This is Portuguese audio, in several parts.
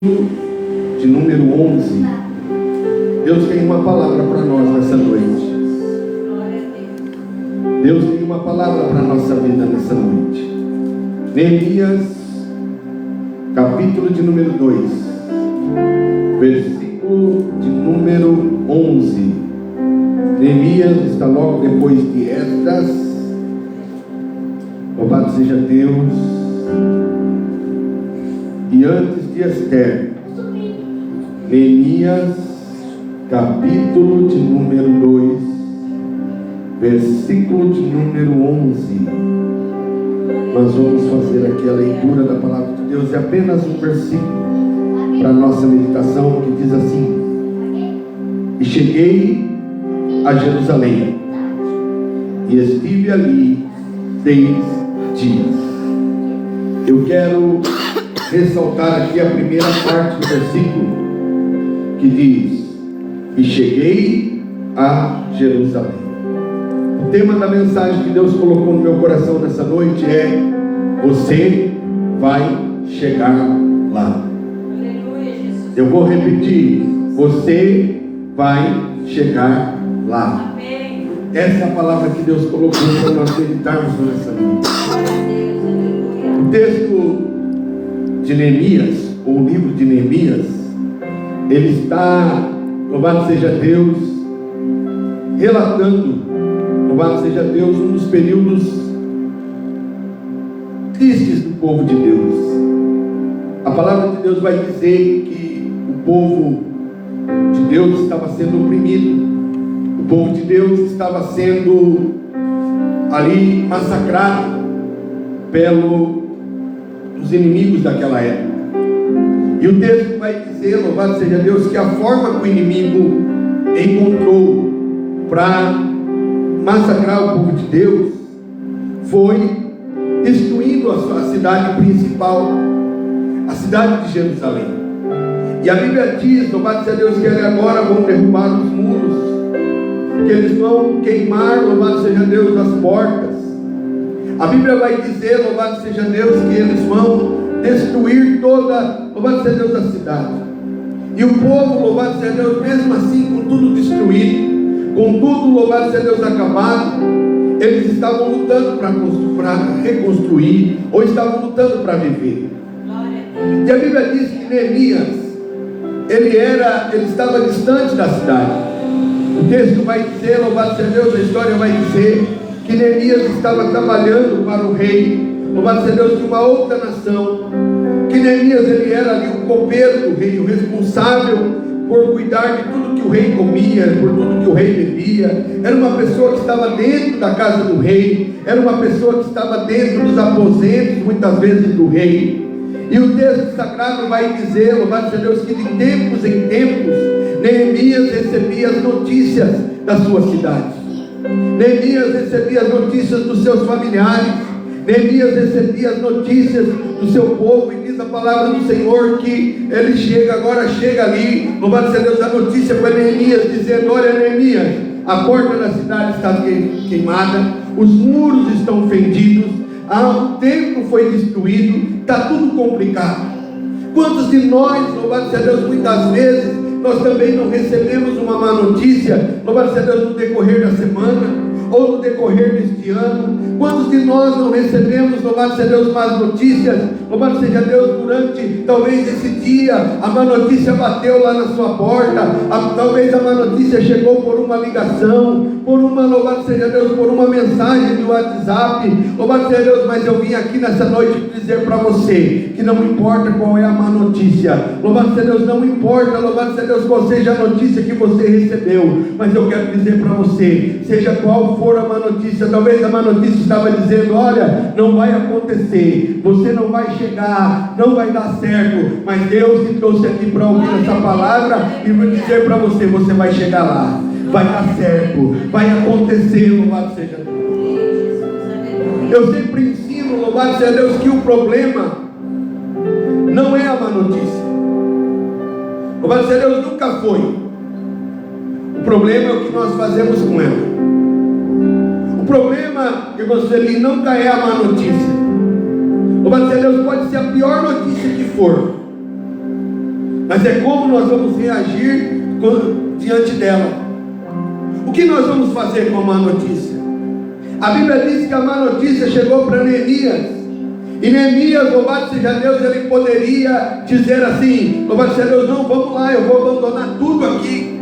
de número 11. Deus tem uma palavra para nós nessa noite. Deus tem uma palavra para a nossa vida nessa noite. Neemias, capítulo de número 2, versículo de número 11. Neemias está logo depois de Esdras. Louvado seja Deus. E antes de Esther, Neemias, capítulo de número 2, versículo de número 11. Nós vamos fazer aqui a leitura da palavra de Deus. É apenas um versículo para a nossa meditação, que diz assim: E cheguei a Jerusalém, e estive ali 6 dias. Eu quero ressaltar aqui a primeira parte do versículo, que diz: E cheguei a Jerusalém. O tema da mensagem que Deus colocou no meu coração nessa noite é: você vai chegar lá. Eu vou repetir: você vai chegar lá. Essa é a palavra que Deus colocou para nós meditarmos nessa noite. O texto de Neemias, ou o livro de Neemias, ele está, louvado seja Deus, relatando, louvado seja Deus, um dos períodos tristes do povo de Deus. A palavra de Deus vai dizer que o povo de Deus estava sendo oprimido, o povo de Deus estava sendo ali massacrado pelos inimigos daquela época. E o texto vai dizer, louvado seja Deus, que a forma que o inimigo encontrou para massacrar o povo de Deus foi destruindo a sua cidade principal, a cidade de Jerusalém. E a Bíblia diz, louvado seja Deus, que eles agora vão derrubar os muros, que eles vão queimar, louvado seja Deus, as portas. A Bíblia vai dizer, louvado seja Deus, que eles vão destruir toda, louvado seja Deus, a cidade. E o povo, louvado seja Deus, mesmo assim, com tudo destruído, com tudo, louvado seja Deus, acabado, eles estavam lutando para reconstruir, ou estavam lutando para viver. E a Bíblia diz que Neemias, ele estava distante da cidade. O texto vai dizer, louvado seja Deus, a história vai dizer que Neemias estava trabalhando para o rei, louvado seja Deus, de uma outra nação. Que Neemias, ele era ali o copeiro do rei, o responsável por cuidar de tudo que o rei comia, por tudo que o rei bebia. Era uma pessoa que estava dentro da casa do rei, era uma pessoa que estava dentro dos aposentos, muitas vezes, do rei. E o texto sagrado vai dizer, louvado seja Deus, que de tempos em tempos Neemias recebia as notícias da sua cidade. Neemias recebia as notícias dos seus familiares. Neemias recebia as notícias do seu povo. E diz a palavra do Senhor que ele chega ali, louvado seja Deus, a notícia para Neemias, dizendo: olha, Neemias, a porta da cidade está queimada, os muros estão fendidos, o templo foi destruído, está tudo complicado. Quantos de nós, louvado seja Deus, muitas vezes nós também não recebemos uma má notícia, louvado seja Deus, no decorrer da semana, ou no decorrer deste ano? Quantos de nós não recebemos, louvado seja Deus, más notícias? Louvado seja Deus, durante talvez esse dia, a má notícia bateu lá na sua porta, talvez a má notícia chegou por uma ligação, por uma, louvado seja Deus, por uma mensagem do WhatsApp. Louvado seja Deus, mas eu vim aqui nessa noite dizer para você que não importa qual é a má notícia, louvado seja Deus, não importa, louvado seja Deus, qual seja a notícia que você recebeu, mas eu quero dizer para você, seja qual for a má notícia, talvez a má notícia estava dizendo: olha, não vai acontecer, você não vai chegar, não vai dar certo, mas Deus te trouxe aqui para ouvir essa palavra e vou dizer para você: você vai chegar lá, vai dar certo, vai acontecer, louvado seja Deus. Eu sempre ensino, louvado seja Deus, que o problema não é a má notícia. Louvado seja Deus, nunca foi. O problema é o que nós fazemos com ela. O problema, irmãos, ele nunca é a má notícia. Louvado seja Deus, pode ser a pior notícia que for. mas é como nós vamos reagir diante dela. O que nós vamos fazer com a má notícia? A Bíblia diz que a má notícia chegou para Neemias. E Neemias, louvado seja Deus, ele poderia dizer assim: louvado seja Deus, não, vamos lá, eu vou abandonar tudo aqui.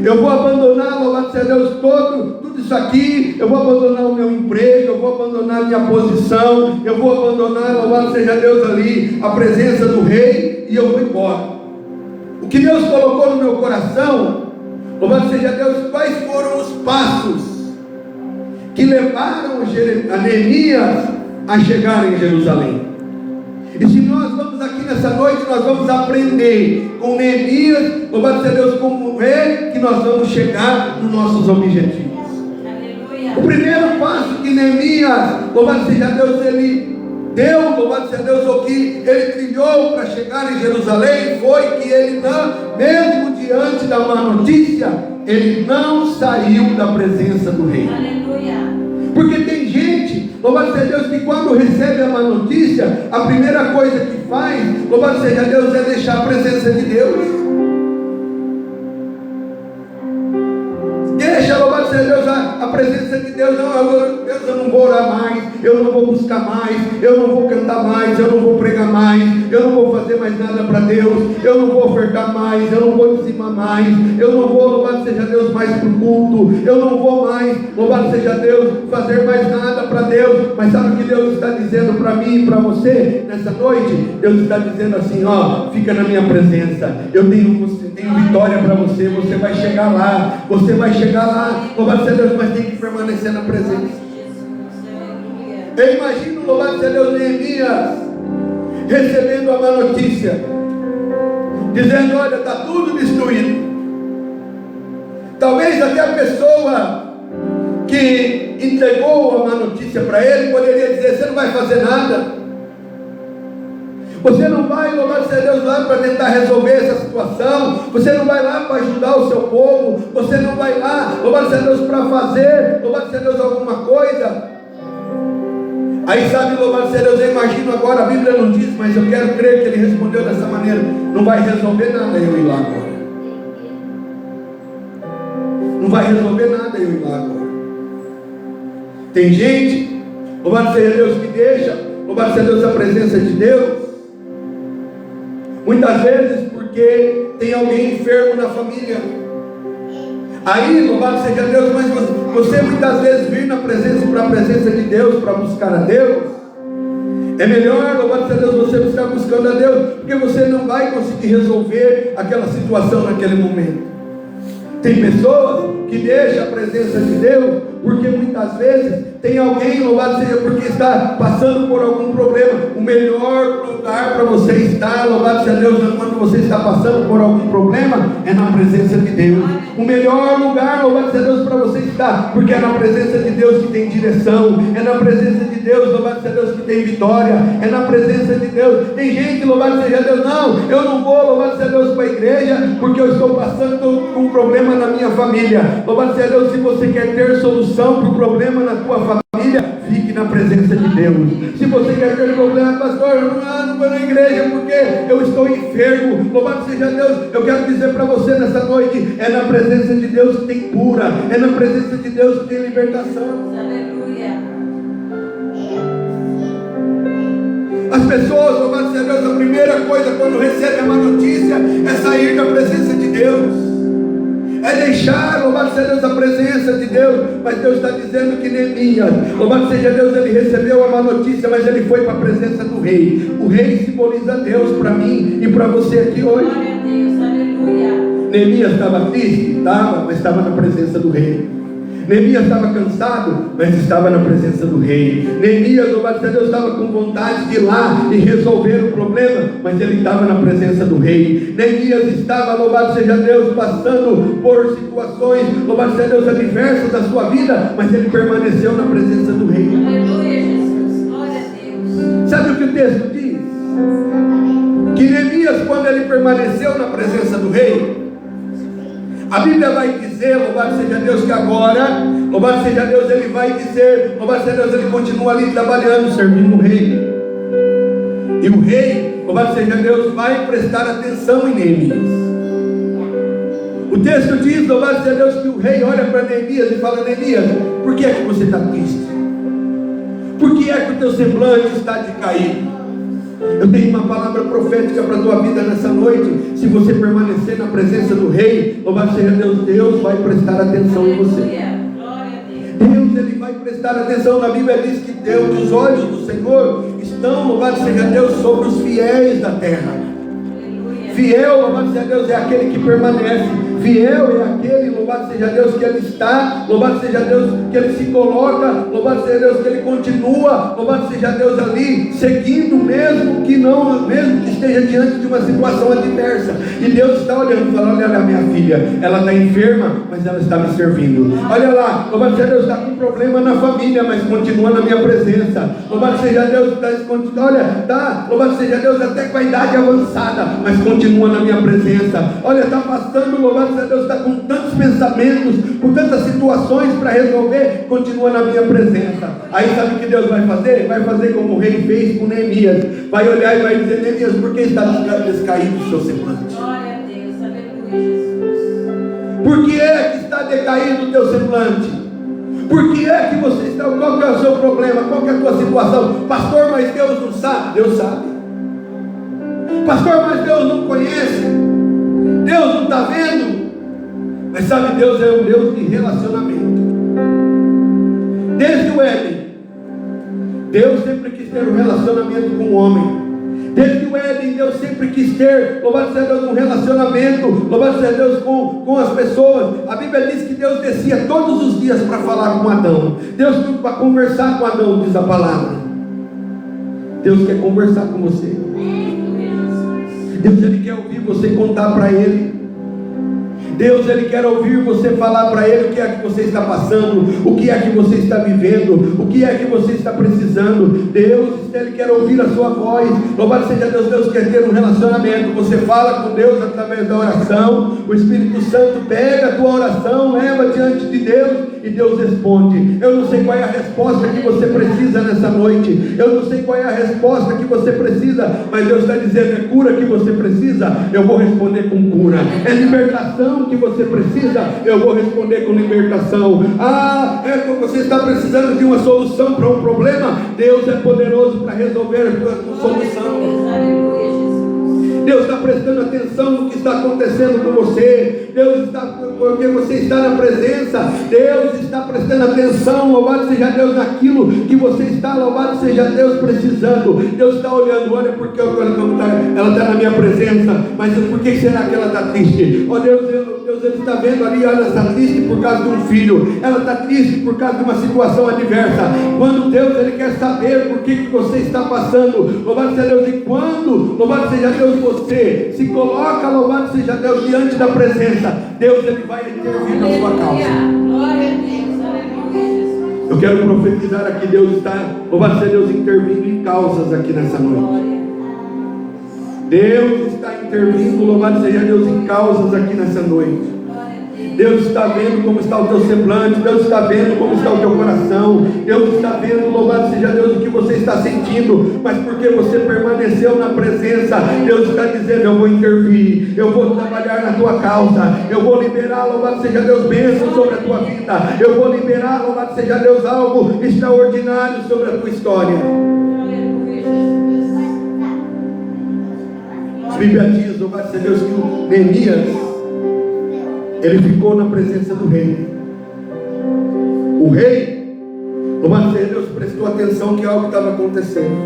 Eu vou abandonar, louvado seja Deus, tudo isso aqui. Eu vou abandonar o meu emprego, eu vou abandonar a minha posição, eu vou abandonar, louvado seja Deus, ali a presença do rei, e eu vou embora. O que Deus colocou no meu coração, louvado seja Deus, quais foram os passos que levaram a Neemias a chegar em Jerusalém. E se nós vamos aqui nessa noite, nós vamos aprender com Neemias, louvado seja Deus, como é que nós vamos chegar nos nossos objetivos. Aleluia. O primeiro passo que Neemias, louvado seja Deus, ele deu, louvado seja Deus, o que ele trilhou para chegar em Jerusalém, foi que ele não, mesmo diante da má notícia, ele não saiu da presença do rei. Aleluia. Porque tem gente, louvado seja Deus, que quando recebe a má notícia, a primeira coisa que faz, louvado seja Deus, é deixar a presença de Deus. Deixa, louvado seja Deus, a presença de Deus. Não, Deus, eu não vou orar mais, eu não vou buscar mais, eu não vou cantar mais, eu não vou pregar mais, eu não vou fazer mais nada para Deus, eu não vou ofertar mais, eu não vou dizimar mais, eu não vou, louvado seja Deus, mais para o culto, eu não vou mais, louvado seja Deus, fazer mais nada para Deus. Mas sabe o que Deus está dizendo para mim e para você nessa noite? Deus está dizendo assim: ó, fica na minha presença, eu tenho vitória para você, você vai chegar lá, louvado seja Deus, mas tem que permanecer na presença. Eu imagino, louvado seja Deus, Neemias recebendo a má notícia, dizendo: olha, está tudo destruído. Talvez até a pessoa que entregou a má notícia para ele poderia dizer: você não vai fazer nada, você não vai, louvado seja Deus, lá para tentar resolver essa situação, você não vai lá para ajudar o seu povo, você não vai lá, louvado seja Deus, para fazer, louvado seja Deus, alguma coisa. Aí sabe, louvado seja Deus, eu imagino agora, a Bíblia não diz, mas eu quero crer que ele respondeu dessa maneira: não vai resolver nada eu ir lá agora. Não vai resolver nada eu ir lá agora. Tem gente, louvado seja Deus, que deixa, louvado seja Deus, a presença de Deus, muitas vezes porque tem alguém enfermo na família. Aí, louvado seja Deus, mas você muitas vezes vir para a presença de Deus, para buscar a Deus, é melhor, louvado seja Deus, você estar buscando a Deus, porque você não vai conseguir resolver aquela situação naquele momento. Tem pessoas que deixam a presença de Deus porque muitas vezes tem alguém, louvado seja, porque está passando por algum problema. O melhor lugar para você estar, louvado seja Deus, quando você está passando por algum problema, é na presença de Deus. O melhor lugar, louvado seja Deus, para você estar, porque é na presença de Deus que tem direção, é na presença de Deus, louvado seja Deus, que tem vitória, é na presença de Deus. Tem gente, louvado seja Deus, não, eu não vou, louvado seja Deus, para a igreja, porque eu estou passando por um problema na minha família. Louvado seja Deus, se você quer ter solução para o problema na tua família, fique na presença de Deus. Se você quer ter problema, pastor, eu não vou na igreja porque eu estou enfermo, louvado seja Deus, eu quero dizer para você nessa noite: é na presença de Deus que tem cura, é na presença de Deus que tem libertação. Aleluia. As pessoas, louvado seja Deus, a primeira coisa quando recebem a má notícia é sair da presença de Deus, é deixar, louvado seja Deus, a presença de Deus. Mas Deus está dizendo que Neemias, louvado seja Deus, ele recebeu a má notícia, mas ele foi para a presença do rei. O rei simboliza Deus para mim e para você aqui hoje. Glória a Deus, aleluia. Neemias estava triste? Estava, mas estava na presença do rei. Neemias estava cansado, mas estava na presença do rei. Neemias, louvado seja Deus, estava com vontade de ir lá e resolver o problema, mas ele estava na presença do rei. Neemias estava, louvado seja Deus, passando por situações, louvado seja Deus, adversas da sua vida, mas ele permaneceu na presença do rei. Aleluia, Jesus, glória a Deus. Sabe o que o texto diz? Que Neemias, quando ele permaneceu na presença do rei, a Bíblia vai dizer, louvado seja Deus, que agora, louvado seja Deus, ele vai dizer, louvado seja Deus, ele continua ali trabalhando, servindo o rei. E o rei, louvado seja Deus, vai prestar atenção em Neemias. O texto diz, louvado seja Deus, que o rei olha para Neemias e fala: Neemias, por que é que você está triste? Por que é que o teu semblante está decaído? Eu tenho uma palavra profética para a tua vida nessa noite. Se você permanecer na presença do rei, louvado seja Deus, Deus vai prestar atenção em você. Deus, Ele vai prestar atenção. Na Bíblia diz que Deus, os olhos do Senhor estão, louvado seja Deus, sobre os fiéis da terra. Fiel, louvado seja Deus, é aquele que permanece. Fiel é aquele, louvado seja Deus, que ele está, louvado seja Deus, que ele se coloca, louvado seja Deus, que ele continua, louvado seja Deus, ali, seguindo, mesmo que esteja diante de uma situação adversa. E Deus está olhando e falando: olha, minha filha, ela está enferma, mas ela está me servindo. Olha lá, louvado seja Deus, está com problema na família, mas continua na minha presença. Louvado seja Deus, louvado seja Deus, até com a idade avançada, mas continua na minha presença. Olha, está passando, louvado seja Deus, está com tantos pensamentos, com tantas situações para resolver, continua na minha presença. Aí sabe o que Deus vai fazer? Vai fazer como o rei fez com Neemias. Vai olhar e vai dizer: Neemias, por que está descaído o seu semblante? Glória a Deus, aleluia, Jesus. Por que é que está decaído o teu semblante? Por que é que você está? Qual que é o seu problema? Qual que é a tua situação? Pastor, mas Deus não sabe. Deus sabe. Pastor, mas Deus não conhece. Deus não está vendo. Mas sabe, Deus é um Deus de relacionamento. Desde o Éden, Deus sempre quis ter um relacionamento com o homem. Desde o Éden, Deus sempre quis ter, louvado seja Deus, um relacionamento, louvado seja Deus, com as pessoas. A Bíblia diz que Deus descia todos os dias para falar com Adão. Deus veio para conversar com Adão, diz a palavra. Deus quer conversar com você. Deus, Ele quer ouvir você contar para Ele. Deus, Ele quer ouvir você falar para Ele o que é que você está passando, o que é que você está vivendo, o que é que você está precisando. Deus, Ele quer ouvir a sua voz. Louvado seja Deus. Deus quer ter um relacionamento. Você fala com Deus através da oração. O Espírito Santo pega a tua oração, leva diante de Deus e Deus responde. Eu não sei qual é a resposta que você precisa nessa noite. Eu não sei qual é a resposta que você precisa, mas Deus está dizendo: é cura que você precisa, eu vou responder com cura. É libertação que você precisa, eu vou responder com libertação. Que você está precisando de uma solução para um problema, Deus é poderoso para resolver a sua solução. Deus está prestando atenção no que está acontecendo com você. Deus está, porque você está na presença, Deus está prestando atenção, louvado seja Deus, naquilo que você está, louvado seja Deus, precisando. Deus está olhando: olha, porque ela está na minha presença, mas por que será que ela está triste? Ó Deus, Ele está vendo ali, ela está triste por causa de um filho, ela está triste por causa de uma situação adversa. Quando Deus, Ele quer saber por que você está passando, louvado seja Deus, e quando, louvado seja Deus, você se coloca, louvado seja Deus, diante da presença, Deus, Ele vai intervir na sua causa. Glória a Deus, aleluia, Jesus. Eu quero profetizar aqui: Deus está, louvado seja Deus, intervindo em causas aqui nessa noite. Deus está intervindo, louvado seja Deus, em causas aqui nessa noite. Deus está vendo como está o teu semblante. Deus está vendo como está o teu coração. Deus está vendo, louvado seja Deus, o que você está sentindo. Mas porque você permaneceu na presença, Deus está dizendo: eu vou intervir, eu vou trabalhar na tua causa, eu vou liberar, louvado seja Deus, bênção sobre a tua vida. Eu vou liberar, louvado seja Deus, algo extraordinário sobre a tua história. A Bíblia diz, louvado seja Deus, que o Neemias, ele ficou na presença do rei. O rei, louvado seja Deus, prestou atenção que algo estava acontecendo.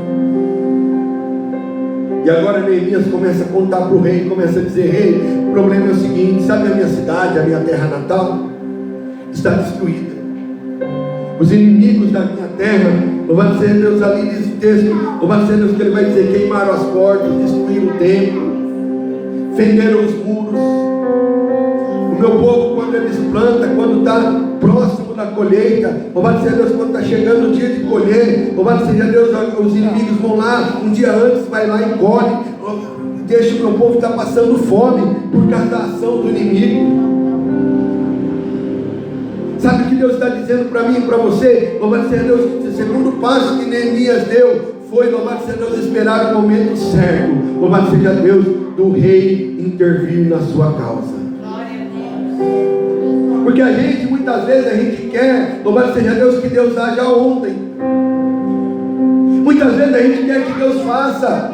E agora Neemias começa a contar para o rei, começa a dizer: rei, o problema é o seguinte, sabe, a minha cidade, a minha terra natal está destruída. Os inimigos da minha terra, louvado seja Deus, ali diz o texto, louvado seja Deus, que ele vai dizer: queimaram as portas, destruíram o templo, fenderam os muros. O meu povo, quando eles plantam, quando está próximo da colheita, louvado seja Deus, quando está chegando o dia de colher, louvado seja Deus, os inimigos vão lá, um dia antes vai lá e colhe, deixa o meu povo estar passando fome por causa da ação do inimigo. Sabe o que Deus está dizendo para mim e para você? Louvado seja Deus, o segundo passo que Neemias deu foi, louvado seja Deus, esperar o momento certo, louvado seja Deus, do rei intervir na sua causa. Porque a gente, muitas vezes, a gente quer, louvado seja Deus, que Deus haja ontem. Muitas vezes a gente quer que Deus faça,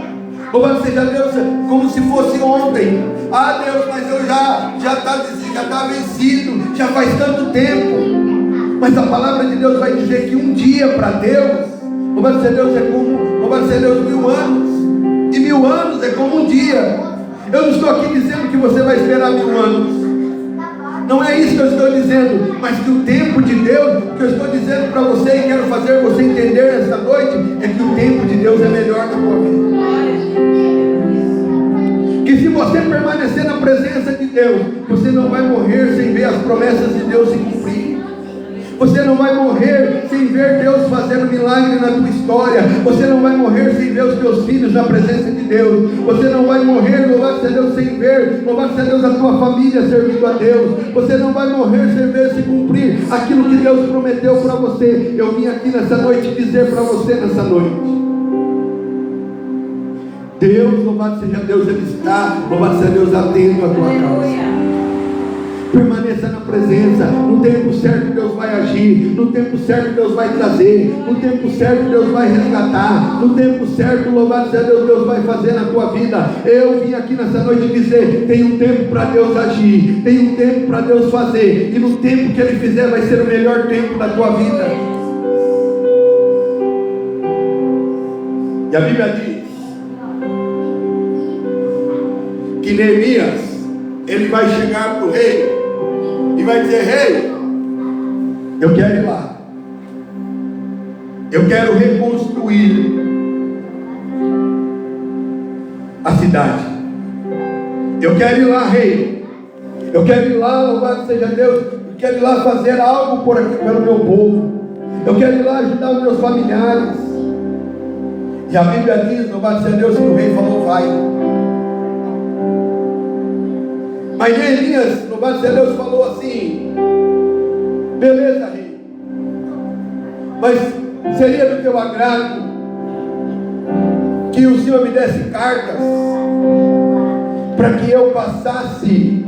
louvado seja Deus, como se fosse ontem. Ah, Deus, mas eu já está vencido, já faz tanto tempo. Mas a palavra de Deus vai dizer que um dia para Deus, louvado seja Deus, é como, louvado seja Deus, 1000 anos. E 1000 anos é como um dia. Eu não estou aqui dizendo que você vai esperar 1000 anos. Não é isso que eu estou dizendo, mas que o tempo de Deus, que eu estou dizendo para você e quero fazer você entender esta noite, é que o tempo de Deus é melhor na tua vida. Que se você permanecer na presença de Deus, você não vai morrer sem ver as promessas de Deus se cumprir. Você não vai morrer sem ver Deus fazendo milagre na tua história. Você não vai morrer sem ver os teus filhos na presença de Deus. Você não vai morrer, louvado seja Deus, sem ver, louvado seja Deus, a tua família servindo a Deus. Você não vai morrer sem ver se cumprir aquilo que Deus prometeu para você. Eu vim aqui nessa noite dizer para você nessa noite: Deus, louvado seja Deus, Ele está, louvado seja Deus, atento à tua causa. Permaneça na presença. No tempo certo Deus vai agir. No tempo certo Deus vai trazer. No tempo certo Deus vai resgatar. No tempo certo, louvado seja Deus, Deus vai fazer na tua vida. Eu vim aqui nessa noite dizer: tem um tempo para Deus agir, tem um tempo para Deus fazer, e no tempo que Ele fizer vai ser o melhor tempo da tua vida. E a Bíblia diz que Neemias, ele vai chegar para o rei e vai dizer: rei, eu quero ir lá, eu quero reconstruir a cidade, eu quero ir lá, rei, eu quero ir lá, louvado seja Deus, eu quero ir lá fazer algo por aqui pelo meu povo, eu quero ir lá ajudar os meus familiares. E a Bíblia diz, louvado seja Deus, que o rei falou: vai. Mas Neemias, louvado seja Deus, falou assim: beleza, rei, mas seria do teu agrado que o Senhor me desse cartas para que eu passasse,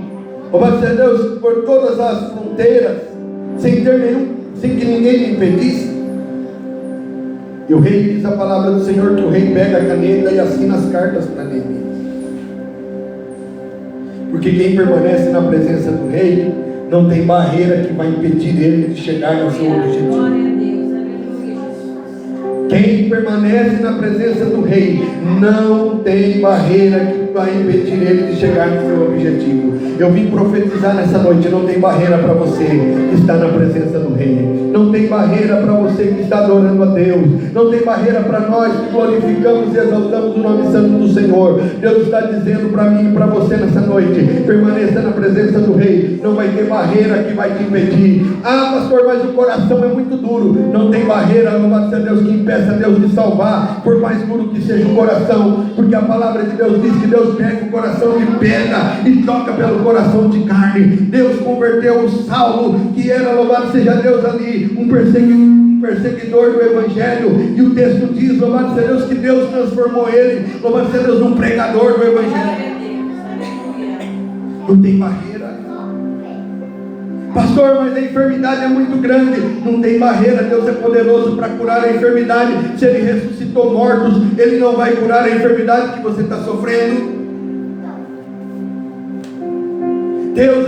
louvado seja Deus, por todas as fronteiras, sem que ninguém me impedisse. E o rei diz a palavra do Senhor que o rei pega a caneta e assina as cartas para Neemias. Porque quem permanece na presença do rei, não tem barreira que vai impedir ele de chegar no seu objetivo. Quem permanece na presença do rei, não tem barreira que vai impedir ele de chegar no seu objetivo. Eu vim profetizar nessa noite: não tem barreira para você que está na presença do rei. Não tem barreira para você que está adorando a Deus. Não tem barreira para nós que glorificamos e exaltamos o nome santo do Senhor. Deus está dizendo para mim e para você nessa noite: permaneça na presença do rei. Não vai ter barreira que vai te impedir. Ah, pastor, mas o coração é muito duro. Não tem barreira, louvado seja Deus, que impeça Deus de salvar, por mais duro que seja o coração. Porque a palavra de Deus diz que Deus pega o coração de pedra e toca pelo coração de carne. Deus converteu o Saulo, que era, louvado seja Deus, ali um perseguidor do Evangelho, e o texto diz, louvado seja Deus, que Deus transformou ele, louvado seja Deus, num pregador do Evangelho. Não tem barreira. Pastor, mas a enfermidade é muito grande. Não tem barreira. Deus é poderoso para curar a enfermidade. Se Ele ressuscitou mortos, Ele não vai curar a enfermidade que você está sofrendo. Deus,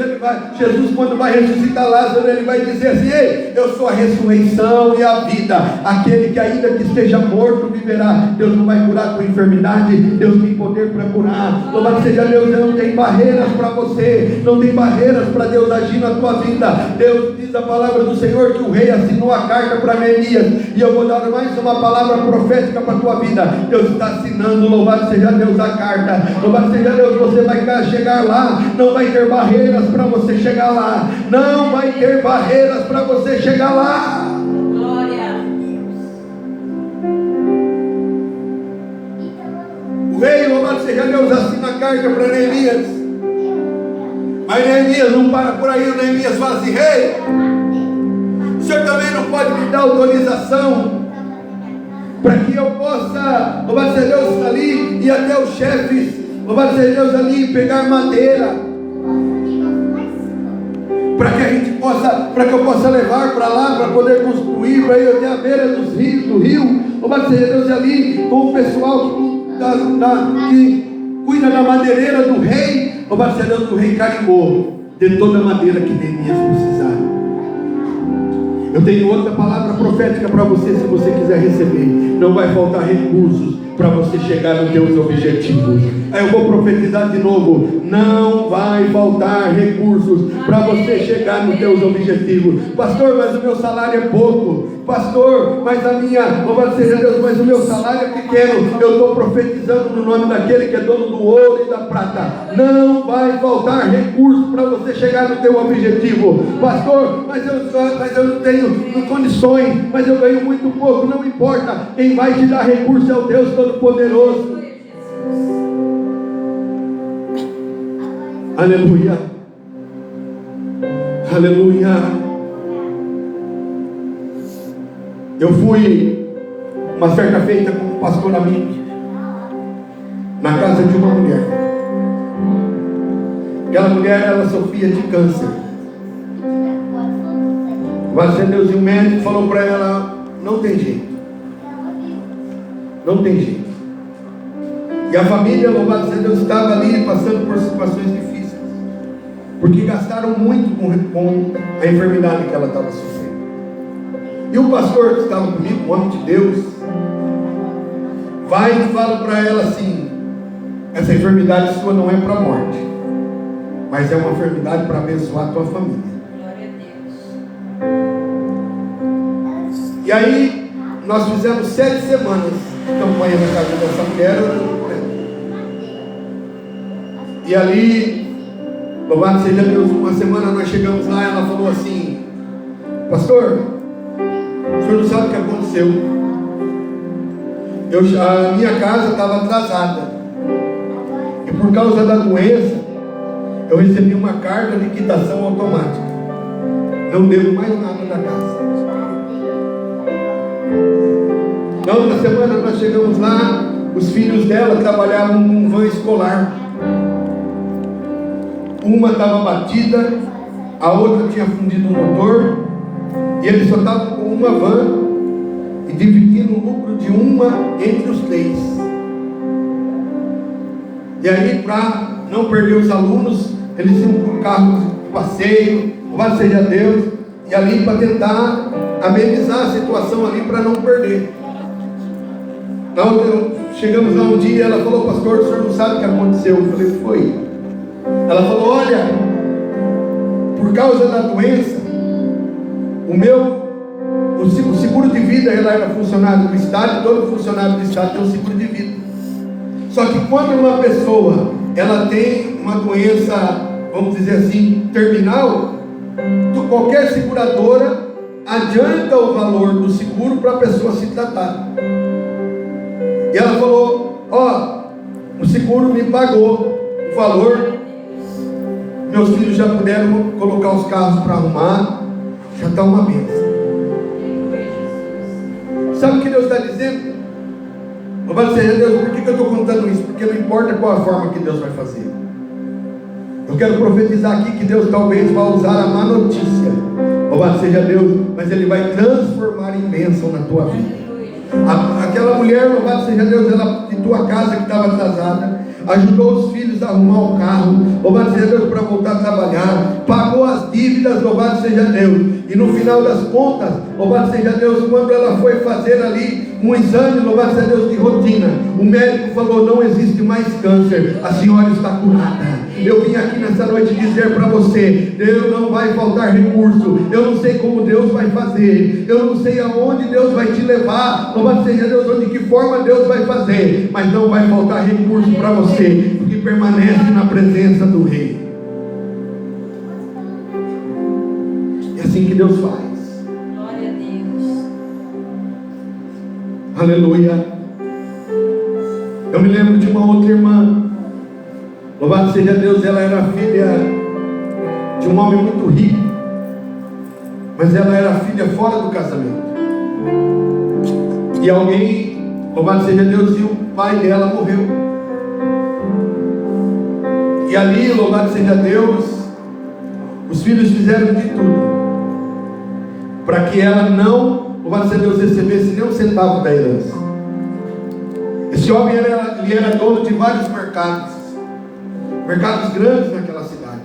Jesus, quando vai ressuscitar Lázaro, Ele vai dizer assim: ei, eu sou a ressurreição e a vida. Aquele que ainda que esteja morto viverá. Deus não vai curar a tua enfermidade. Deus tem poder para curar. Louvado seja Deus. Não tem barreiras para você. Não tem barreiras para Deus agir na tua vida. Deus diz a palavra do Senhor que o rei assinou a carta para Neemias. E eu vou dar mais uma palavra profética para a tua vida. Deus está assinando, louvado seja Deus, a carta. Louvado seja Deus, você vai chegar lá. Não vai ter barreiras para você chegar lá. Não vai ter barreiras para você chegar lá. Glória a Deus. O rei, louvado seja Deus, assina a carta para Neemias. Mas Neemias não para por aí. O Neemias fala assim: rei, o senhor também não pode me dar autorização para que eu possa, louvado seja Deus, ali ir até os chefes, louvado seja Deus, ali pegar madeira, para que a gente possa, para que eu possa levar para lá, para poder construir, para ir até a beira dos rios, do rio, louvado seja Deus, ali com o pessoal que cuida da madeireira do rei, louvado seja Deus, do rei carimbou de toda a madeira que Neemias precisar. Eu tenho outra palavra profética para você, se você quiser receber. Não vai faltar recursos para você chegar nos teus objetivos. Aí eu vou profetizar de novo. Não vai faltar recursos para você chegar nos teus objetivos. Pastor, mas o meu salário é pouco. Pastor, mas a minha, louvado seja Deus, mas o meu salário é pequeno. Eu estou profetizando no nome daquele que é dono do ouro e da prata. Não vai faltar recursos para você chegar no teu objetivo. Pastor, mas eu não tenho condições, mas eu ganho muito pouco. Não importa, quem vai te dar recurso é o Deus Todo-Poderoso. Aleluia. Aleluia. Eu fui uma certa feita com um pastor amigo na casa de uma mulher. Aquela mulher, ela sofria de câncer. Mas Deus, e o médico falou para ela: não tem jeito. Não tem jeito. E a família, louvado seja Deus, estava ali passando por situações difíceis, porque gastaram muito com a enfermidade que ela estava sofrendo. E o pastor que estava comigo, o homem de Deus, vai e fala para ela assim: essa enfermidade sua não é para a morte, mas é uma enfermidade para abençoar a tua família. Glória a Deus. E aí nós fizemos 7 semanas de campanha na casa dessa mulher. E ali, louvado seja Deus, uma semana nós chegamos lá e ela falou assim: pastor, o senhor não sabe o que aconteceu. A minha casa estava atrasada, e por causa da doença eu recebi uma carta de quitação automática. Não devo mais nada da casa. Na outra semana nós chegamos lá, os filhos dela trabalhavam com van escolar. Uma estava batida, a outra tinha fundido o motor, e eles só estavam com uma van e dividindo o lucro de uma entre os 3. E aí, para não perder os alunos, eles iam com carro de passeio, louvado seja Deus, e ali para tentar amenizar a situação ali para não perder. Chegamos lá um dia e ela falou: pastor, o senhor não sabe o que aconteceu? Eu falei: foi. Ela falou: olha, por causa da doença, o seguro de vida, ela era funcionário do Estado, todo funcionário do Estado tem um seguro de vida. Só que quando uma pessoa, ela tem uma doença, vamos dizer assim, terminal, qualquer seguradora adianta o valor do seguro para a pessoa se tratar. E ela falou: ó, o seguro me pagou o valor, meus filhos já puderam colocar os carros para arrumar, já está uma bênção. Sabe o que Deus está dizendo? Louvado seja Deus. Por que eu estou contando isso? Porque não importa qual a forma que Deus vai fazer. Eu quero profetizar aqui que Deus talvez vá usar a má notícia, louvado seja Deus, mas Ele vai transformar em bênção na tua vida. Aquela mulher, louvado seja Deus, ela de tua casa que estava atrasada, ajudou os filhos a arrumar o carro, louvado seja Deus, para voltar a trabalhar, pagou as dívidas, louvado seja Deus, e no final das contas, louvado seja Deus, quando ela foi fazer ali um exame, louvado seja Deus, de rotina, o médico falou: não existe mais câncer, a senhora está curada. Eu vim aqui nessa noite dizer para você: Deus, não vai faltar recurso. Eu não sei como Deus vai fazer, eu não sei aonde Deus vai te levar, louvado seja Deus, de que forma Deus vai fazer, mas não vai faltar recurso para você, porque permanece na presença do Rei. É assim que Deus faz. Glória a Deus. Aleluia. Eu me lembro de uma outra irmã, louvado seja Deus, ela era filha de um homem muito rico, mas ela era filha fora do casamento. E alguém louvado seja Deus, e o pai dela morreu. E ali, louvado seja Deus, os filhos fizeram de tudo para que ela não, louvado seja Deus, recebesse nem um centavo da herança. Esse homem ele era dono de vários mercados grandes naquela cidade.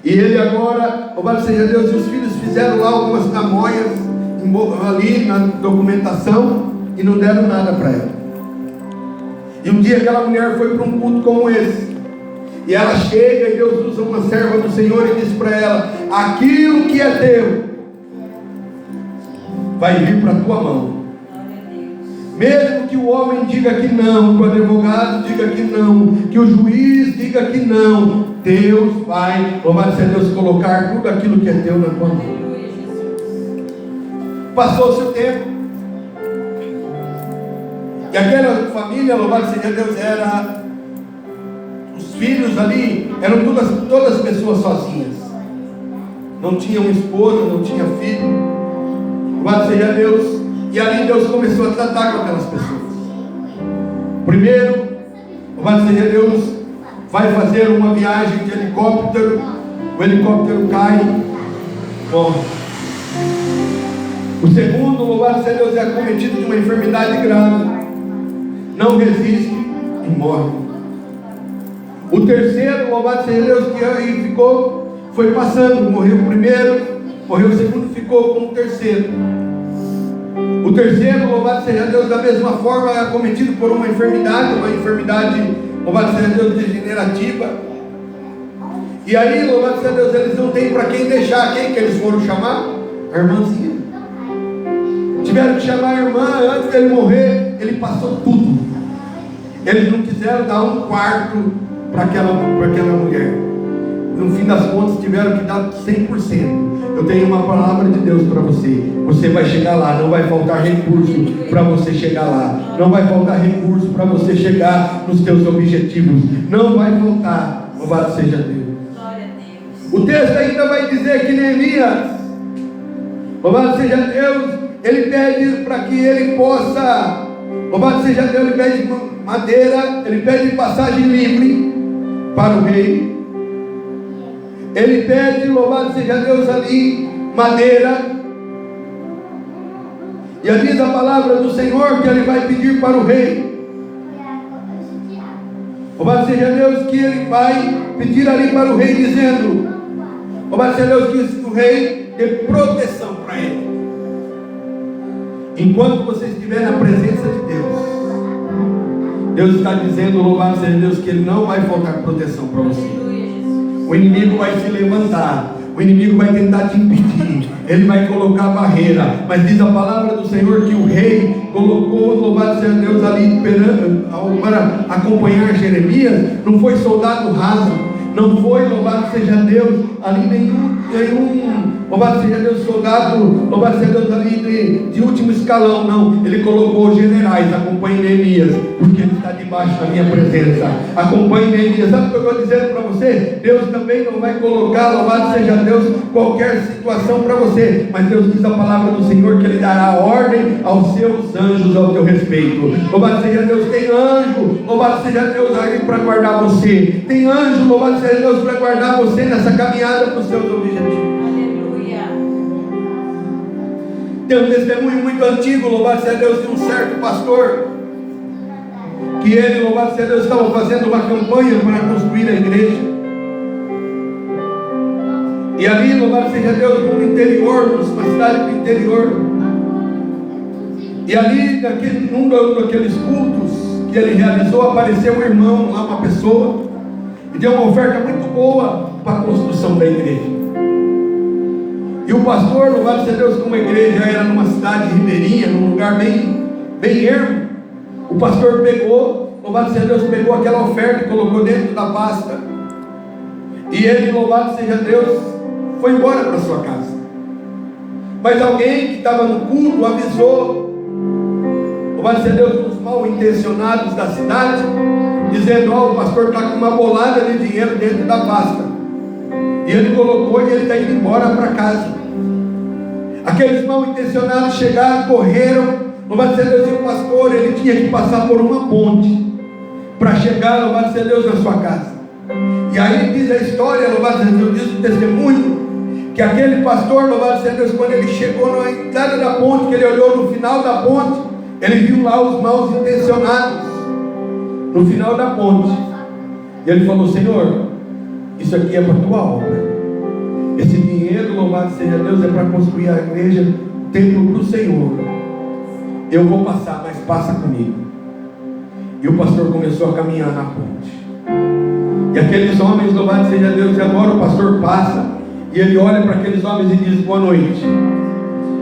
E ele agora, louvado seja Deus, e os filhos fizeram lá algumas camóias ali na documentação e não deram nada para ela. E um dia aquela mulher foi para um culto como esse, e ela chega e Deus usa uma serva do Senhor e diz para ela: aquilo que é teu vai vir para a tua mão. Mesmo que o homem diga que não, que o advogado diga que não, que o juiz diga que não, Deus vai, louvado seja Deus, colocar tudo aquilo que é teu na tua mão. Passou-se o tempo, e aquela família, louvado seja Deus, os filhos ali eram todas pessoas sozinhas, não tinham esposa, não tinha filho, louvado seja Deus. E ali Deus começou a tratar com aquelas pessoas. Primeiro, louvado seja Deus, vai fazer uma viagem de helicóptero, o helicóptero cai, morre. O segundo, louvado seja Deus, é acometido de uma enfermidade grave, não resiste e morre. O terceiro, louvado seja Deus, que aí foi passando, morreu o primeiro, morreu o segundo, ficou com o terceiro. O terceiro, louvado seja Deus, da mesma forma, é acometido por uma enfermidade, louvado seja Deus, degenerativa. E aí, louvado seja Deus, eles não têm para quem deixar. Quem que eles foram chamar? A irmãzinha. Tiveram que chamar a irmã. Antes dele morrer, ele passou tudo. Eles não quiseram dar um quarto para aquela mulher. No fim das contas, tiveram que dar 100%. Eu tenho uma palavra de Deus para você. Você vai chegar lá, não vai faltar recurso para você chegar lá. Não vai faltar recurso para você chegar nos teus objetivos. Não vai faltar. Louvado seja Deus. O texto ainda vai dizer que Neemias, louvado seja Deus, ele pede para que ele possa, louvado seja Deus, ele pede madeira, ele pede passagem livre para o rei. Ele pede, louvado seja Deus, ali, madeira. E diz a palavra do Senhor que ele vai pedir para o rei. Louvado seja Deus, que ele vai pedir ali para o rei, dizendo, louvado seja Deus, que o rei dê proteção para ele. Enquanto você estiver na presença de Deus, Deus está dizendo, louvado seja Deus, que ele não vai faltar proteção para você. O inimigo vai se levantar, o inimigo vai tentar te impedir, ele vai colocar barreira, mas diz a palavra do Senhor que o rei colocou, louvado seja Deus, ali para acompanhar Jeremias. Não foi soldado raso, não foi, louvado seja Deus, ali nenhum louvado seja Deus, soldado, louvado seja Deus, ali de último escalão, não. Ele colocou generais, acompanhe Neemias, porque ele está debaixo da minha presença. Acompanhe Neemias. Sabe o que eu estou dizendo para você? Deus também não vai colocar, louvado seja Deus, qualquer situação para você, mas Deus diz a palavra do Senhor que ele dará ordem aos seus anjos ao teu respeito. Louvado seja Deus, tem anjo, louvado seja Deus, aí para guardar você. Tem anjo, louvado seja Deus, para guardar você nessa caminhada para os seus objetivos. Tem um testemunho muito antigo, louvado seja Deus, de um certo pastor, que ele, louvado seja Deus, estava fazendo uma campanha para construir a igreja. E ali, louvado seja Deus, no interior, numa cidade do interior. E ali, num daqueles cultos que ele realizou, apareceu um irmão lá, uma pessoa, e deu uma oferta muito boa para a construção da igreja. E o pastor, louvado seja Deus, como a igreja era numa cidade ribeirinha, num lugar bem ermo, o pastor pegou, louvado seja Deus, pegou aquela oferta e colocou dentro da pasta. E ele, louvado seja Deus, foi embora para sua casa. Mas alguém que estava no culto avisou, louvado seja Deus, os mal intencionados da cidade, dizendo: ó, o pastor está com uma bolada de dinheiro dentro da pasta. E ele colocou e ele está indo embora para casa. Aqueles mal intencionados chegaram, correram, Louvado seja Deus, e o pastor, ele tinha que passar por uma ponte para chegar, louvado seja Deus, na sua casa. E aí diz a história, louvado seja Deus, diz o testemunho, que aquele pastor, louvado seja Deus, quando ele chegou na entrada da ponte, que ele olhou no final da ponte, ele viu lá os maus intencionados no final da ponte. E ele falou: Senhor, isso aqui é para a tua obra. Esse dinheiro, louvado seja Deus, é para construir a igreja, o templo para o Senhor. Eu vou passar, mas passa comigo. E o pastor começou a caminhar na ponte. E aqueles homens, louvado seja Deus, e agora o pastor passa, e ele olha para aqueles homens e diz: boa noite.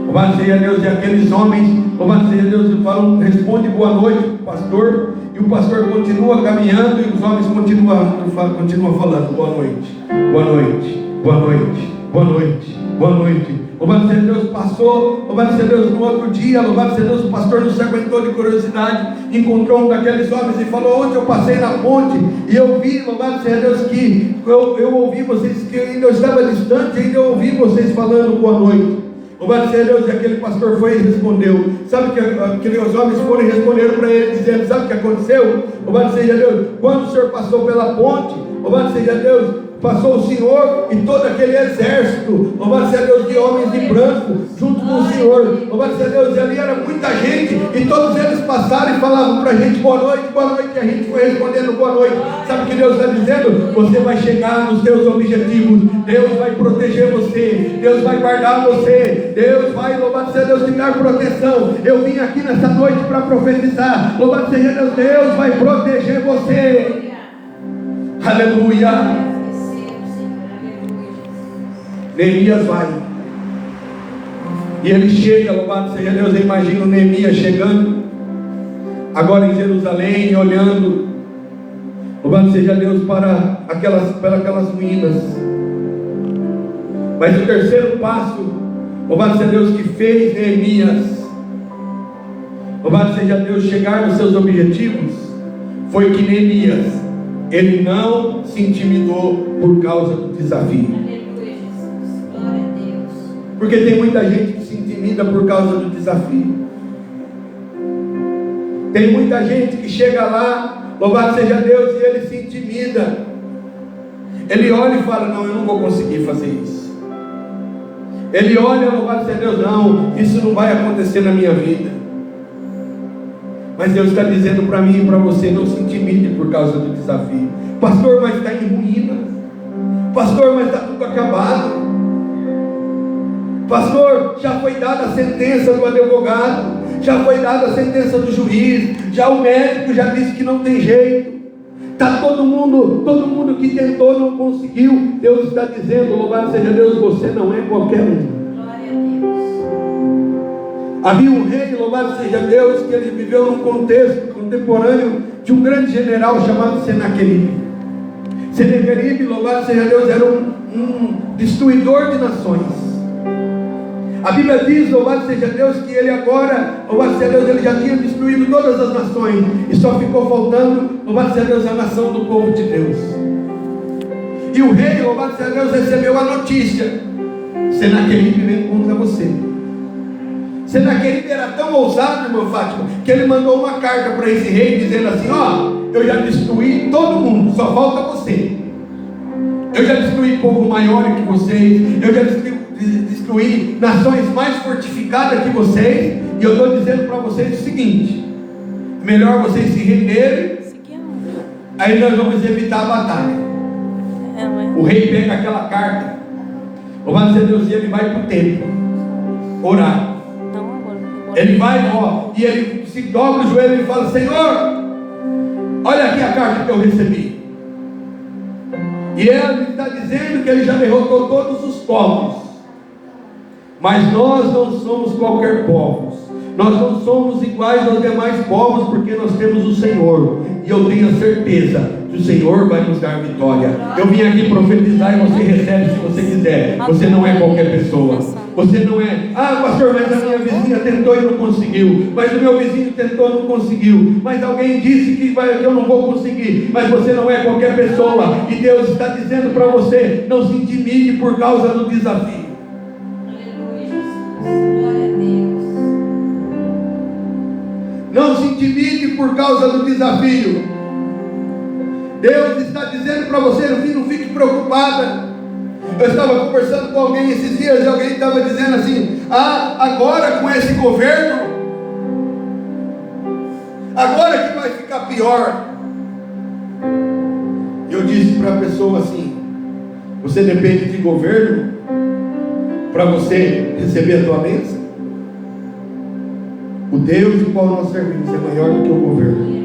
Louvado seja Deus, e aqueles homens, louvado seja Deus, falam, responde boa noite para o pastor, e o pastor continua caminhando, e os homens continuam falando: boa noite, boa noite, boa noite, boa noite, boa noite. Louvado seja Deus, passou, louvado seja Deus, no outro dia, louvado seja Deus, o pastor não se aguentou de curiosidade, encontrou um daqueles homens e falou: ontem eu passei na ponte, e eu vi, louvado seja Deus, que eu ouvi vocês, que ainda eu estava distante, ainda eu ouvi vocês falando boa noite. Louvado seja Deus, e aquele pastor foi e respondeu. Sabe que aqueles homens foram e responderam para ele, dizendo: sabe o que aconteceu? Louvado seja Deus, quando o senhor passou pela ponte, louvado seja Deus, passou o Senhor e todo aquele exército, louvado seja Deus, de homens de branco, junto com o Senhor, louvado seja Deus, e ali era muita gente, e todos eles passaram e falavam para a gente: boa noite, e a gente foi respondendo boa noite. Sabe o que Deus está dizendo? Você vai chegar nos seus objetivos, Deus vai proteger você, Deus vai guardar você, Deus vai, louvado seja Deus, te dar proteção. Eu vim aqui nessa noite para profetizar, louvado seja Deus, Deus vai proteger você. Aleluia. Neemias vai, e ele chega, louvado seja Deus. Eu imagino Neemias chegando agora em Jerusalém, olhando, louvado seja Deus, para aquelas ruínas. Mas o terceiro passo, louvado seja Deus, que fez Neemias, louvado seja Deus, chegar nos seus objetivos, foi que Neemias, ele não se intimidou por causa do desafio. Porque tem muita gente que se intimida por causa do desafio. Tem muita gente que chega lá, louvado seja Deus, e ele se intimida. Ele olha e fala: não, eu não vou conseguir fazer isso. Ele olha, louvado seja Deus, não, isso não vai acontecer na minha vida. Mas Deus está dizendo para mim e para você: não se intimide por causa do desafio. Pastor, mas está em ruínas. Pastor, mas está tudo acabado. Pastor, já foi dada a sentença do advogado, já foi dada a sentença do juiz, já o médico já disse que não tem jeito. Está todo mundo que tentou não conseguiu. Deus está dizendo, louvado seja Deus, você não é qualquer um. Glória a Deus. Havia um rei, louvado seja Deus, que ele viveu num contexto contemporâneo de um grande general chamado Senaqueribe. Senaqueribe, louvado seja Deus, era um destruidor de nações. A Bíblia diz, louvado seja Deus, que ele agora, louvado seja Deus, ele já tinha destruído todas as nações, e só ficou faltando, louvado seja Deus, a nação do povo de Deus. E o rei, louvado seja Deus, recebeu a notícia: Senaqueribe vem contra você. Senaqueribe era tão ousado, irmão Fátima, que ele mandou uma carta para esse rei, dizendo assim: ó, eu já destruí todo mundo, só falta você. Eu já destruí povo maior que vocês, eu já destruí nações mais fortificadas que vocês, e eu estou dizendo para vocês o seguinte: melhor vocês se renderem, aí nós vamos evitar a batalha. O rei pega aquela carta, louvado seja Deus, e ele vai para o templo orar. Ele vai, e ele se dobra o joelho e fala: Senhor, olha aqui a carta que eu recebi. E ele está dizendo que ele já derrotou todos os povos. Mas nós não somos qualquer povo. Nós não somos iguais aos demais povos, porque nós temos o Senhor. E eu tenho a certeza que o Senhor vai nos dar vitória. Eu vim aqui profetizar e você recebe se você quiser. Você não é qualquer pessoa. Você não é: ah, pastor, mas a minha vizinha tentou e não conseguiu. Mas o meu vizinho tentou e não conseguiu. Mas alguém disse que eu não vou conseguir. Mas você não é qualquer pessoa. E Deus está dizendo para você: não se intimide por causa do desafio. Aleluia, Jesus. Glória a Deus. Não se intimide por causa do desafio. Deus está dizendo para você, não fique preocupada. Eu estava conversando com alguém esses dias e alguém estava dizendo assim: agora com esse governo, agora que vai ficar pior. Eu disse para a pessoa assim: você depende de governo para você receber a tua bênção? O Deus do qual nós servimos é maior do que o governo.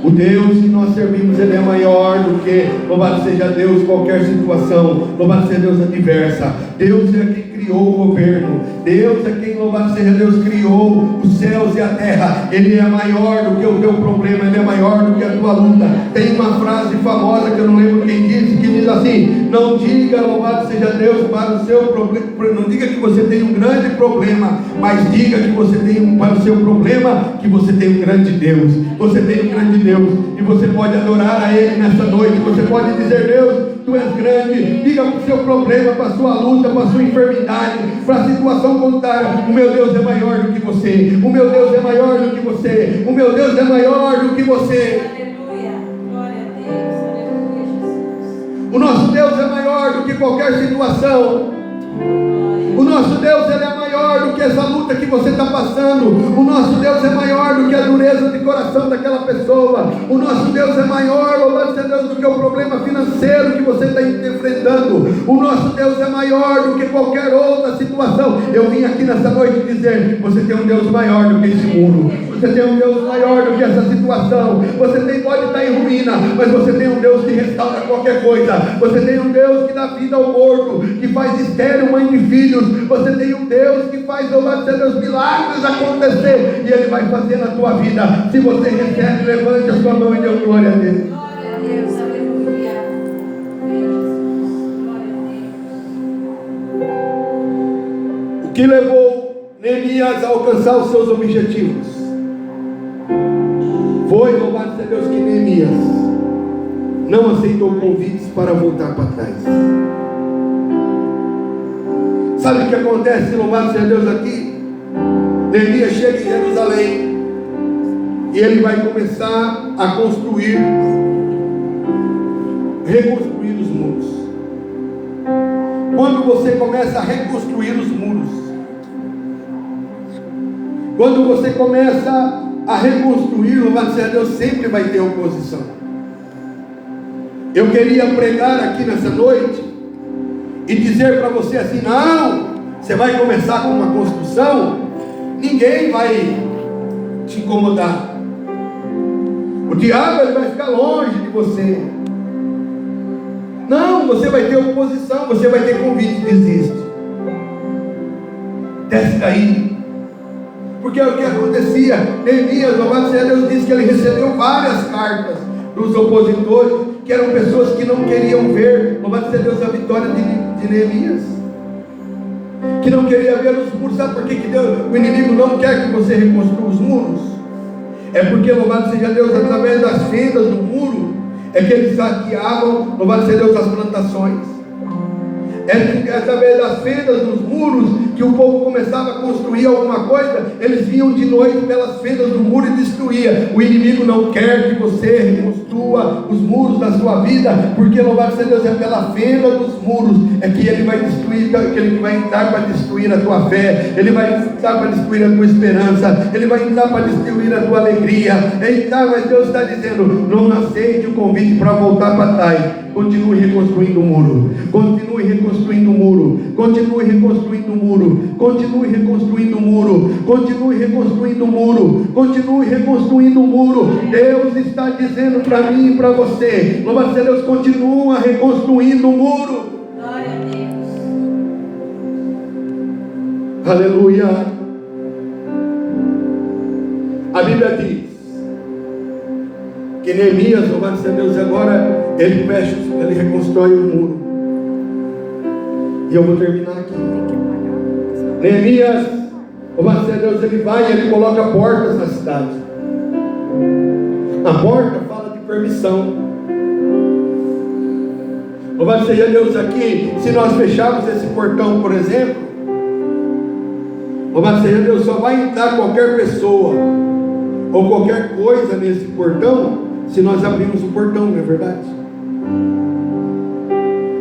O Deus que nós servimos, Ele é maior do que, louvado seja Deus, qualquer situação, louvado seja Deus, adversa. Deus é quem criou o governo. Deus é quem, louvado seja Deus, criou os céus e a terra. Ele é maior do que o teu problema, Ele é maior do que a tua luta. Tem uma frase famosa que eu não lembro quem disse, que diz assim: não diga, louvado seja Deus, para o seu problema, não diga que você tem um grande problema, mas diga que você tem para o seu problema, que você tem um grande Deus. Você tem um grande Deus, e você pode adorar a Ele nessa noite. Você pode dizer: Deus, Tu és grande. Diga para o seu problema, para a sua luta, para a sua enfermidade, para a situação contrária: o meu Deus é maior do que você. O meu Deus é maior do que você. O meu Deus é maior do que você. Aleluia. Glória a Deus. Aleluia, Jesus. O nosso Deus é maior do que qualquer situação. O nosso Deus, Ele é maior do que essa luta que você está passando. O nosso Deus é maior do que a dureza de coração daquela pessoa. O nosso Deus é maior, louvado seja Deus, do que o problema financeiro que você está enfrentando. O nosso Deus é maior do que qualquer outra situação. Eu vim aqui nessa noite dizer: você tem um Deus maior do que esse muro. Você tem um Deus maior do que essa situação. Você pode estar em ruína, mas você tem um Deus que restaura qualquer coisa. Você tem um Deus que dá vida ao morto, que faz estéril mãe de filhos. Você tem um Deus que faz, louvado seja Deus, milagres acontecer, e Ele vai fazer na tua vida. Se você recebe, levante a sua mão e dê glória a Deus. Glória a Deus. Aleluia. Glória a Deus. O que levou Neemias a alcançar os seus objetivos foi, louvado seja Deus, que Neemias não aceitou convites para voltar para trás. Sabe o que acontece, louvado seja Deus, aqui? Neemias chega em Jerusalém e ele vai começar a reconstruir os muros. Quando você começa a reconstruir os muros, quando você começa a reconstruir, louvado seja Deus, sempre vai ter oposição. Eu queria pregar aqui nessa noite e dizer para você assim: não, você vai começar com uma construção, ninguém vai te incomodar. O diabo, ele vai ficar longe de você. Não, você vai ter oposição, você vai ter convite, desiste. Desce daí. Porque é o que acontecia. Neemias, louvado seja Deus, disse que ele recebeu várias cartas dos opositores, que eram pessoas que não queriam ver, louvado seja Deus, a vitória de Neemias, que não queria ver os muros. Sabe por que o inimigo não quer que você reconstrua os muros? É porque, louvado seja Deus, através das fendas do muro é que eles saqueavam, louvado seja Deus, as plantações. É através das fendas dos muros que o povo começava a construir alguma coisa. Eles vinham de noite pelas fendas do muro e destruía. O inimigo não quer que você reconstrua os muros da sua vida, porque, louvado seja Deus, é pela fenda dos muros é que ele vai destruir, que ele vai entrar para destruir a tua fé, ele vai entrar para destruir a tua esperança, ele vai entrar para destruir a tua alegria. Então, mas Deus está dizendo: não aceite o convite para voltar para trás. Continue reconstruindo o muro. Continue reconstruindo o muro. Continue reconstruindo o muro. Continue reconstruindo o muro. Continue reconstruindo o muro. Continue reconstruindo o muro. Deus está dizendo para mim e para você: louvado seja Deus, continua reconstruindo o muro. Glória a Deus. Aleluia. A Bíblia diz que Neemias, louvado seja Deus, agora ele fecha, ele reconstrói o muro. E eu vou terminar aqui. Neemias, louvado seja Deus, ele vai e ele coloca portas na cidade. A porta fala de permissão. Louvado seja Deus, aqui, se nós fecharmos esse portão, por exemplo, Louvado seja Deus, só vai entrar qualquer pessoa ou qualquer coisa nesse portão se nós abrirmos o portão, não é verdade?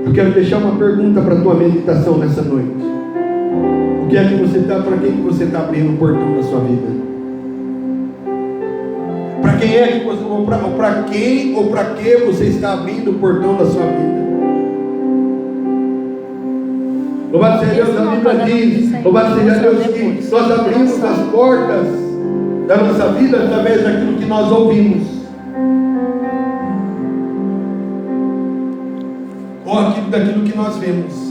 Eu quero deixar uma pergunta para a tua meditação nessa noite. O que é que você está, para quem que você está abrindo o portão da sua vida? Para quem é que você, ou para quem ou para que você está abrindo o portão da sua vida? Louvado seja Deus, a Bíblia diz, louvado seja Deus, que nós abrimos as portas da nossa vida através daquilo que nós ouvimos, ou daquilo que nós vemos.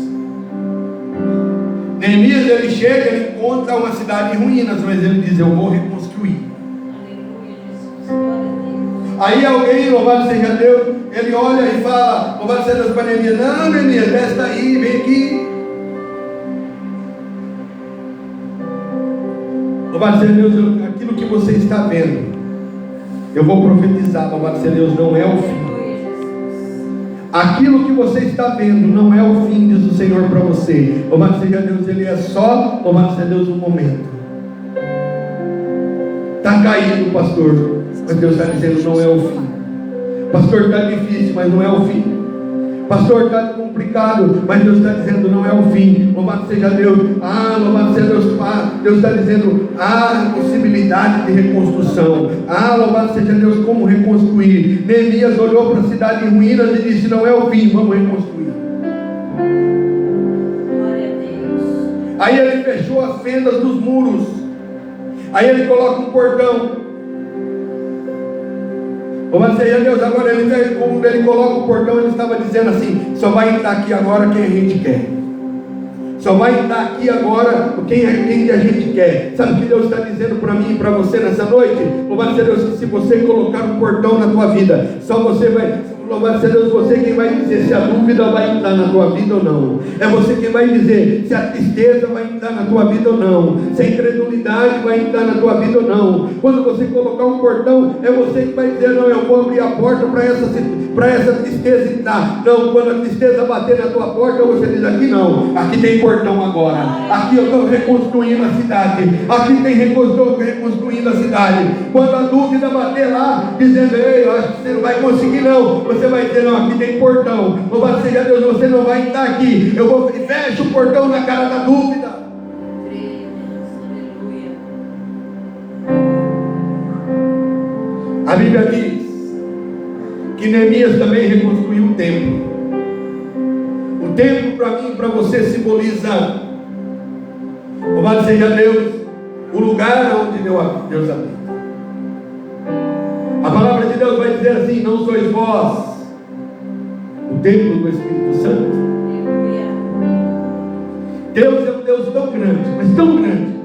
Neemias, ele chega, ele encontra uma cidade em ruínas, mas ele diz: eu vou reconstruir. Aí alguém, louvado seja Deus, ele olha e fala, louvado seja Deus para Neemias: não, Neemias, desce daí, vem aqui. Louvado seja Deus, aquilo que você está vendo, eu vou profetizar, louvado seja Deus, não é o fim. Aquilo que você está vendo não é o fim, diz o Senhor para você. Louvado seja Deus, ele é só, louvado seja Deus, um momento. Está caído, pastor, mas Deus está dizendo: não é o fim. Pastor, está difícil, mas não é o fim. Pastor, está complicado, mas Deus está dizendo: não é o fim. Louvado seja Deus. Louvado seja Deus. Deus está dizendo: há possibilidade de reconstrução. Louvado seja Deus, como reconstruir. Neemias olhou para a cidade em ruínas e disse: não é o fim, vamos reconstruir. Glória a Deus. Aí ele fechou as fendas dos muros. Aí ele coloca um portão. Louvado seja Deus. Agora quando ele coloca o portão, ele estava dizendo assim: só vai entrar aqui agora quem a gente quer. Só vai entrar aqui agora quem a gente quer. Sabe o que Deus está dizendo para mim e para você nessa noite? Louvado seja Deus, que se você colocar um portão na tua vida, só você vai, louvado seja Deus, você quem vai dizer se a dúvida vai entrar na tua vida ou não. É você quem vai dizer se a tristeza vai entrar na tua vida ou não, se a incredulidade vai entrar na tua vida ou não. Quando você colocar um portão, é você que vai dizer: não, eu vou abrir a porta para essa tristeza entrar. Não, quando a tristeza bater na tua porta, você diz: aqui não, aqui tem portão agora, aqui eu estou reconstruindo a cidade, aqui tem reconstruindo a cidade. Quando a dúvida bater lá, dizendo: ei, eu acho que você não vai conseguir não, você vai dizer: não, aqui tem portão. Louvado seja Deus, você não vai entrar aqui, eu vou fecho o portão na cara da dúvida. A Bíblia diz que Neemias também reconstruiu o templo. O templo para mim e para você simboliza, louvado seja Deus, o lugar onde Deus habita. A palavra de Deus vai dizer assim: não sois vós o templo do Espírito Santo. Deus é um Deus tão grande, mas tão grande,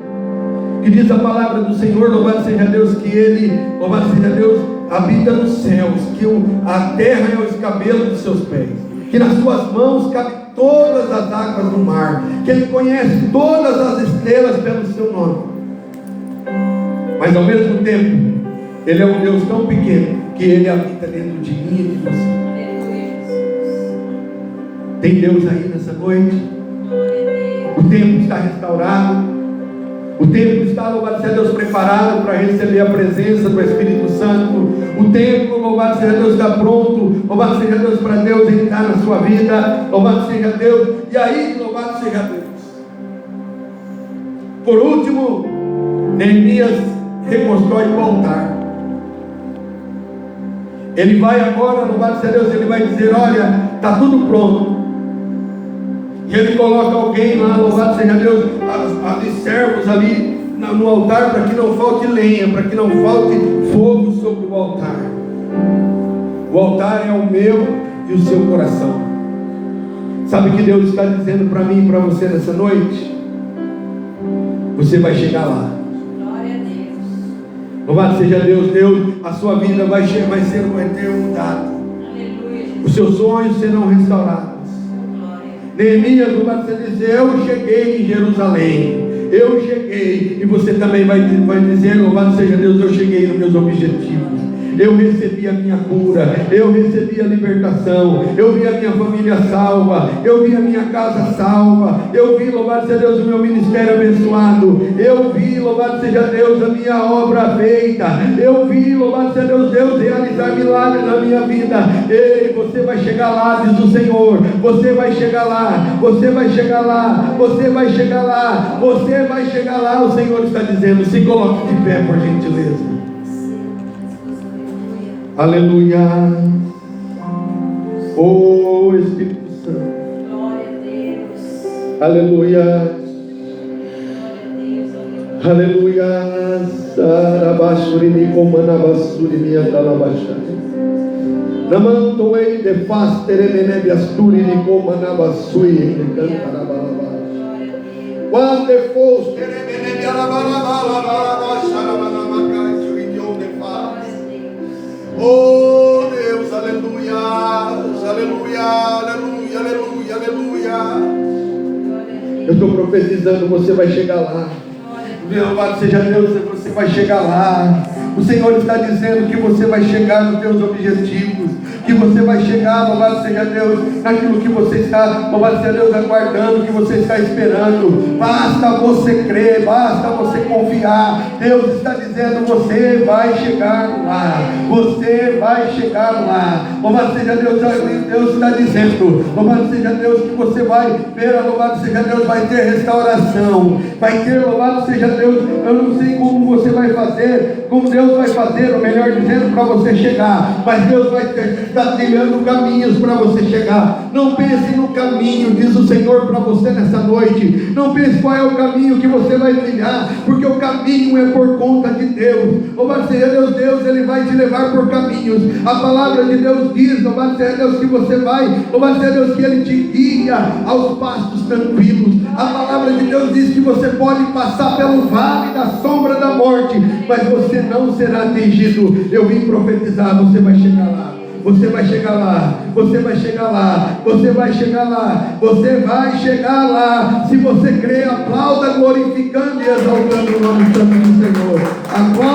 que diz a palavra do Senhor, louvado seja Deus, que Ele, louvado seja Deus, habita nos céus, que a terra é o escabelo dos seus pés, que nas suas mãos cabe todas as águas do mar, que Ele conhece todas as estrelas pelo seu nome. Mas ao mesmo tempo, Ele é um Deus tão pequeno que Ele habita dentro de mim e de você. Tem Deus aí nessa noite? O templo está restaurado. O templo está, louvado seja Deus, preparado para receber a presença do Espírito Santo. O templo, louvado seja Deus, está pronto. Louvado seja Deus, para Deus entrar na sua vida. Louvado seja Deus. E aí, louvado seja Deus. Por último, Neemias reconstrói o altar. Ele vai agora, louvado seja Deus, ele vai dizer: olha, está tudo pronto. E ele coloca alguém lá, louvado seja Deus, ali servos ali no altar, para que não falte lenha, para que não falte fogo sobre o altar. O altar é o meu e o seu coração. Sabe o que Deus está dizendo para mim e para você nessa noite? Você vai chegar lá. Glória a Deus. Louvado seja Deus, a sua vida vai ter mudado. Aleluia, Jesus. Os seus sonhos serão restaurados. Neemias, louvado seja Deus, eu cheguei em Jerusalém. Eu cheguei. E você também vai dizer: louvado seja Deus, eu cheguei nos meus objetivos. eu recebi a minha cura, eu recebi a libertação, eu vi a minha família salva, eu vi a minha casa salva, eu vi, louvado seja Deus, o meu ministério abençoado, eu vi, louvado seja Deus, a minha obra feita, eu vi, louvado seja Deus, realizar milagres na minha vida. Ei, você vai chegar lá, diz o Senhor, você vai chegar lá, você vai chegar lá, você vai chegar lá, você vai chegar lá. O Senhor está dizendo: se coloque de pé, por gentileza. Aleluia. Oh Espírito Santo. Glória a Deus. Aleluia. Aleluia. Sarabashurimi komanabasuri atalabashai. Namantoei de fastere menebiasturi ni komanabasui cantarabala. Quando foste oh Deus, aleluia, aleluia, aleluia, aleluia, aleluia. Eu estou profetizando, você vai chegar lá. Louvado seja Deus, você vai chegar lá. O Senhor está dizendo que você vai chegar nos teus objetivos, que você vai chegar, louvado seja Deus, naquilo que você está, louvado seja Deus, aguardando, que você está esperando. Basta você crer, basta você confiar. Deus está dizendo: você vai chegar lá, você vai chegar lá. Louvado seja Deus, Deus está dizendo, louvado seja Deus, que você vai ver, louvado seja Deus, vai ter restauração, vai ter, louvado seja Deus, eu não sei como você vai fazer, como Deus vai fazer, ou melhor dizendo, para você chegar, mas Deus vai estar trilhando caminhos para você chegar. Não pense no caminho, diz o Senhor para você nessa noite. Não pense qual é o caminho que você vai trilhar, porque o caminho é por conta de Deus. Louvado seja Deus, Deus ele vai te levar por caminhos. A palavra de Deus diz, louvado seja Deus, que você vai, louvado seja Deus, que ele te guia aos pastos tranquilos. A palavra de Deus diz que você pode passar pelo vale da sombra da morte, mas você não será atingido. Eu vim profetizar: você vai chegar lá. Você vai chegar lá, você vai chegar lá, você vai chegar lá, você vai chegar lá. Se você crê, aplauda glorificando e exaltando o nome santo do Senhor. Aplauda.